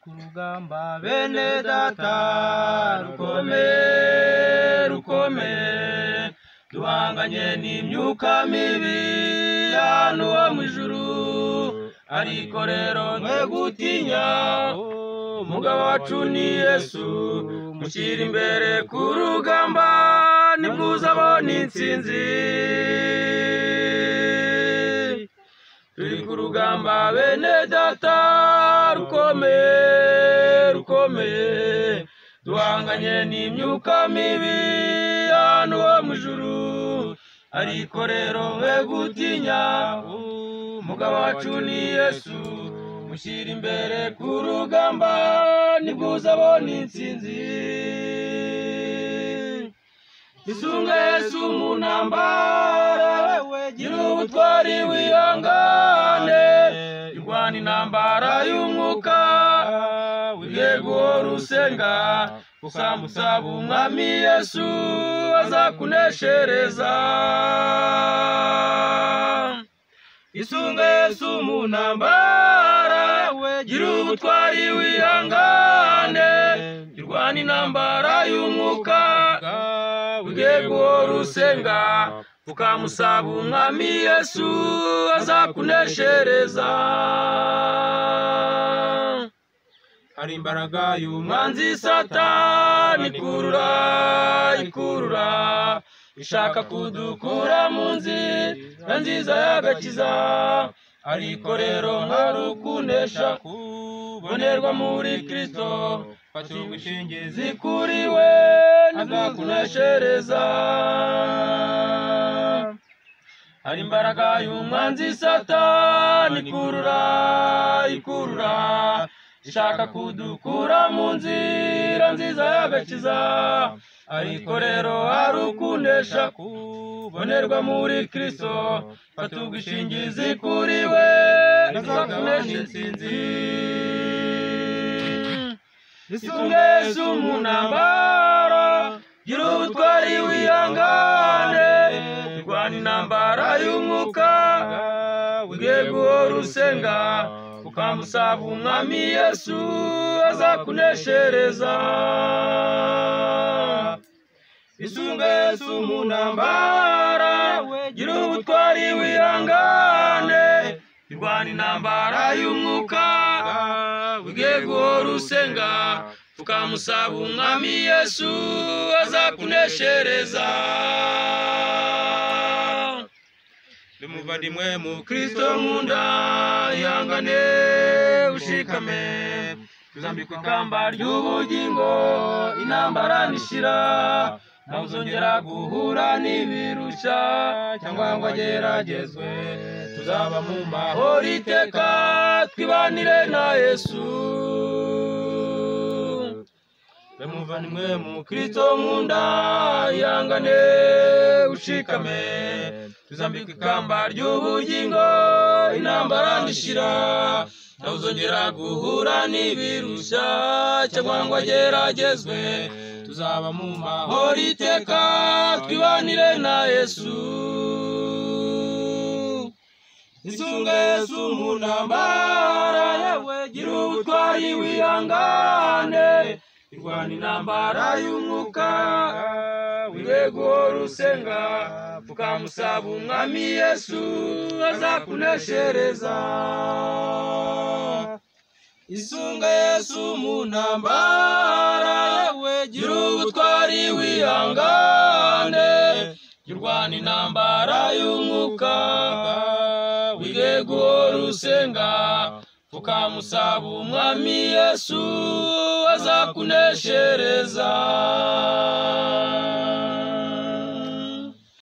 kurugamba bene data rukome duhanganye n'imyuka mibi hano mu ijuru ariko rero mwe gutinya umugabo wacu ni Yesu mushyira imbere ku rugamba nimuzabona intsinzi turi ku rugamba bene data rukomeye duhanganye n'imyuka mibi hano mu ijuru ariko rero mwe gutinya umugabo wacu ni Yesu mushyira imbere ku rugamba nimuzabona intsinzi isunga Yesu mu ntambara gira ubutwari wihangane irwana intambara y'umwuka wige guhora usenga ukamusaba umwami Yesu azakuneshereza isunga Yesu mu ntambara gira ubutwari wihangane irwana intambara y'umwuka wige guhora usenga ukamusaba umwami Yesu azakuneshereza hari imbaraga y'umwanzi Satani ikurura ishaka kudukura mu nzira nziza y'agakiza ariko rero nkarukunesha kubonerwa muri Kristo fata ubwishingizi kuri we azakuneshereza hari imbaraga y'umwanzi Satani ikurura ishaka kudukura mu nzira nziza y'agakiza ariko rero harukunesha kubonerwa muri Kristo fata ubwishingizi kuri we azakunesha intsinzi isunga Yesu mu ntambara gira ubutwari wihangane irwana intambara y'umwuka wige guhora usenga ukamusaba umwami Yesu azakuneshereza isunga Yesu mu ntambara gira ubutwari wihangane irwana intambara y'umwuka wige guhora usenga ukamusaba umwami Yesu azakuneshereza Muvandimwe mu Kristo nkunda ihangane ushikame tuzambikwa ikamba ry'ubugingo intambara nishira nawe uzongera guhura n'ibirusha cyangwa ngo ageragezwe tuzaba mu mahoro iteka twibanire na Yesu Muvandimwe mu Kristo nkunda ihangane ushikame tuzambikwa ikamba ry'ubugingo intambara nishira nawe uzongera guhura n'ibirusha cyangwa ngo ageragezwe tuzaba mu mahoro iteka twibanire na Yesu isunga Yesu mu ntambara yewe gira ubutwari wihangane irwana intambara y'umwuka wige guhora usenga ukamusaba umwami Yesu azakuneshereza isunga Yesu mu ntambara yewe gira ubutwari wihangane irwana intambara y'umwuka wige guhora usenga ukamusaba umwami Yesu azakuneshereza